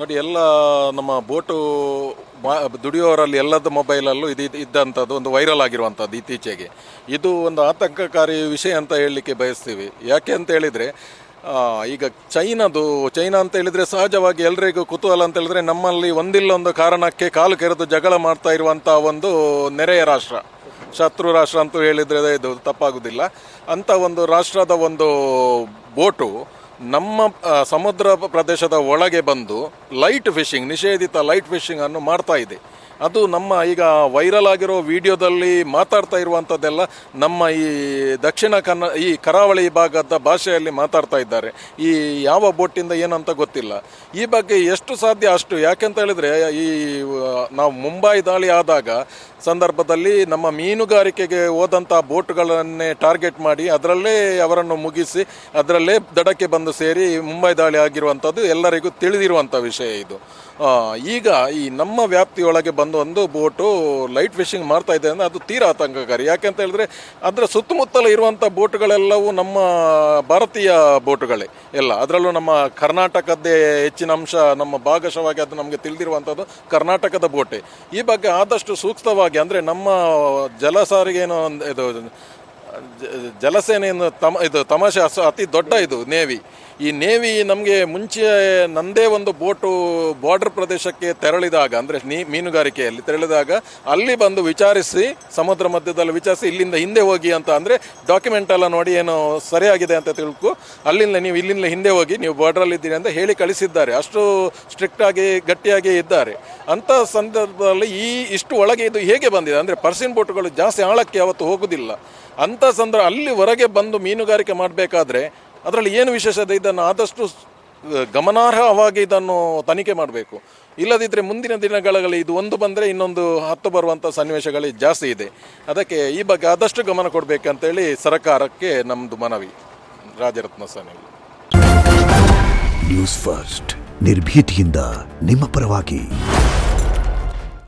ನೋಡಿ, ಎಲ್ಲ ನಮ್ಮ ಬೋಟು ದುಡಿಯೋರಲ್ಲಿ ಎಲ್ಲದ ಮೊಬೈಲಲ್ಲೂ ಇದ್ದಂಥದ್ದು ಒಂದು ವೈರಲ್ ಆಗಿರುವಂಥದ್ದು ಇತ್ತೀಚೆಗೆ. ಇದು ಒಂದು ಆತಂಕಕಾರಿ ವಿಷಯ ಅಂತ ಹೇಳಲಿಕ್ಕೆ ಬಯಸ್ತೀವಿ. ಯಾಕೆ ಅಂತ ಹೇಳಿದರೆ, ಈಗ ಚೈನಾ ಅಂತ ಹೇಳಿದರೆ ಸಹಜವಾಗಿ ಎಲ್ರಿಗೂ ಕುತೂಹಲ ಅಂತ ಹೇಳಿದ್ರೆ, ನಮ್ಮಲ್ಲಿ ಒಂದಿಲ್ಲೊಂದು ಕಾರಣಕ್ಕೆ ಕಾಲು ಕೆರೆದು ಜಗಳ ಮಾಡ್ತಾ ಇರುವಂಥ ಒಂದು ನೆರೆಯ ರಾಷ್ಟ್ರ, ಶತ್ರು ರಾಷ್ಟ್ರ ಅಂತೂ ಹೇಳಿದರೆ ಇದು ತಪ್ಪಾಗುವುದಿಲ್ಲ. ಅಂಥ ಒಂದು ರಾಷ್ಟ್ರದ ಒಂದು ಬೋಟು ನಮ್ಮ ಸಮುದ್ರ ಪ್ರದೇಶದ ಒಳಗೆ ಬಂದು ಲೈಟ್ ಫಿಶಿಂಗ್, ನಿಷೇಧಿತ ಲೈಟ್ ಫಿಶಿಂಗ್ ಅನ್ನು ಮಾಡ್ತಾ ಇದೆ. ಅದು ನಮ್ಮ ಈಗ ವೈರಲ್ ಆಗಿರೋ ವಿಡಿಯೋದಲ್ಲಿ ಮಾತಾಡ್ತಾ ಇರುವಂಥದ್ದೆಲ್ಲ ನಮ್ಮ ಈ ದಕ್ಷಿಣ ಈ ಕರಾವಳಿ ಭಾಗದ ಭಾಷೆಯಲ್ಲಿ ಮಾತಾಡ್ತಾ ಇದ್ದಾರೆ. ಈ ಯಾವ ಬೋಟಿಂದ ಏನಂತ ಗೊತ್ತಿಲ್ಲ. ಈ ಬಗ್ಗೆ ಎಷ್ಟು ಸಾಧ್ಯ ಅಷ್ಟು, ಯಾಕೆಂತ ಹೇಳಿದರೆ ಈ ನಾವು ಮುಂಬೈ ದಾಳಿ ಆದಾಗ ಸಂದರ್ಭದಲ್ಲಿ ನಮ್ಮ ಮೀನುಗಾರಿಕೆಗೆ ಹೋದಂಥ ಬೋಟ್ಗಳನ್ನೇ ಟಾರ್ಗೆಟ್ ಮಾಡಿ ಅದರಲ್ಲೇ ಅವರನ್ನು ಮುಗಿಸಿ ಅದರಲ್ಲೇ ದಡಕ್ಕೆ ಬಂದು ಸೇರಿ ಮುಂಬೈ ದಾಳಿ ಆಗಿರುವಂಥದ್ದು ಎಲ್ಲರಿಗೂ ತಿಳಿದಿರುವಂಥ ವಿಷಯ ಇದು. ಈಗ ಈ ನಮ್ಮ ವ್ಯಾಪ್ತಿಯೊಳಗೆ ಬಂದು ಒಂದು ಬೋಟು ಲೈಟ್ ಫಿಶಿಂಗ್ ಮಾಡ್ತಾ ಇದೆ ಅಂದರೆ ಅದು ತೀರಾ ಆತಂಕಕಾರಿ. ಯಾಕೆಂತ ಹೇಳಿದ್ರೆ ಅದರ ಸುತ್ತಮುತ್ತಲ ಇರುವಂಥ ಬೋಟುಗಳೆಲ್ಲವೂ ನಮ್ಮ ಭಾರತೀಯ ಬೋಟುಗಳೇ ಎಲ್ಲ. ಅದರಲ್ಲೂ ನಮ್ಮ ಕರ್ನಾಟಕದ್ದೇ ಹೆಚ್ಚಿನ ಅಂಶ, ನಮ್ಮ ಭಾಗಶಃವಾಗಿ ಅದು ನಮಗೆ ತಿಳಿದಿರುವಂಥದ್ದು ಕರ್ನಾಟಕದ ಬೋಟೆ. ಈ ಬಗ್ಗೆ ಆದಷ್ಟು ಸೂಕ್ತವಾಗಿ, ಅಂದರೆ ನಮ್ಮ ಜಲಸಾರಿಗೇನೋ ಇದು ಜಲಸೇನೆಯನ್ನು ತಮಾಷೆ ಅತಿ ದೊಡ್ಡ ಇದು ನೇವಿ. ಈ ನೇವಿ ನಮಗೆ ಮುಂಚೆ ನಂದೇ ಒಂದು ಬೋಟು ಬಾರ್ಡರ್ ಪ್ರದೇಶಕ್ಕೆ ತೆರಳಿದಾಗ, ಅಂದರೆ ಮೀನುಗಾರಿಕೆಯಲ್ಲಿ ತೆರಳಿದಾಗ ಅಲ್ಲಿ ಬಂದು ವಿಚಾರಿಸಿ, ಸಮುದ್ರ ಮಧ್ಯದಲ್ಲಿ ವಿಚಾರಿಸಿ ಇಲ್ಲಿಂದ ಹಿಂದೆ ಹೋಗಿ ಅಂತ, ಅಂದರೆ ಡಾಕ್ಯುಮೆಂಟ್ ಎಲ್ಲ ನೋಡಿ ಏನು ಸರಿಯಾಗಿದೆ ಅಂತ ತಿಳ್ಕೊ, ಅಲ್ಲಿಂದ ನೀವು ಇಲ್ಲಿಂದ ಹಿಂದೆ ಹೋಗಿ ನೀವು ಬಾರ್ಡ್ರಲ್ಲಿದ್ದೀರಿ ಅಂತ ಹೇಳಿ ಕಳಿಸಿದ್ದಾರೆ. ಅಷ್ಟು ಸ್ಟ್ರಿಕ್ಟಾಗಿ ಗಟ್ಟಿಯಾಗಿ ಇದ್ದಾರೆ. ಅಂಥ ಸಂದರ್ಭದಲ್ಲಿ ಇಷ್ಟು ಒಳಗೆ ಇದು ಹೇಗೆ ಬಂದಿದೆ ಅಂದರೆ, ಪರ್ಸಿನ್ ಬೋಟುಗಳು ಜಾಸ್ತಿ ಆಳಕ್ಕೆ ಯಾವತ್ತು ಹೋಗುವುದಿಲ್ಲ. ಅಂಥ ಸಂದರ್ಭ ಅಲ್ಲಿ ಹೊರಗೆ ಬಂದು ಮೀನುಗಾರಿಕೆ ಮಾಡಬೇಕಾದ್ರೆ ಅದರಲ್ಲಿ ಏನು ವಿಶೇಷತೆ, ಇದನ್ನು ಆದಷ್ಟು ಗಮನಾರ್ಹವಾಗಿ ಇದನ್ನು ತನಿಖೆ ಮಾಡಬೇಕು. ಇಲ್ಲದಿದ್ದರೆ ಮುಂದಿನ ದಿನಗಳಲ್ಲಿ ಇದು ಒಂದು ಬಂದರೆ ಇನ್ನೊಂದು 10 ಬರುವಂಥ ಸನ್ನಿವೇಶಗಳು ಜಾಸ್ತಿ ಇದೆ. ಅದಕ್ಕೆ ಈ ಬಗ್ಗೆ ಆದಷ್ಟು ಗಮನ ಕೊಡಬೇಕಂತೇಳಿ ಸರ್ಕಾರಕ್ಕೆ ನಮ್ಮದು ಮನವಿ. ರಾಜರತ್ನ ಸನಿ, ನ್ಯೂಸ್ ಫಸ್ಟ್, ನಿರ್ಭೀತಿಯಿಂದ ನಿಮ್ಮ ಪರವಾಗಿ.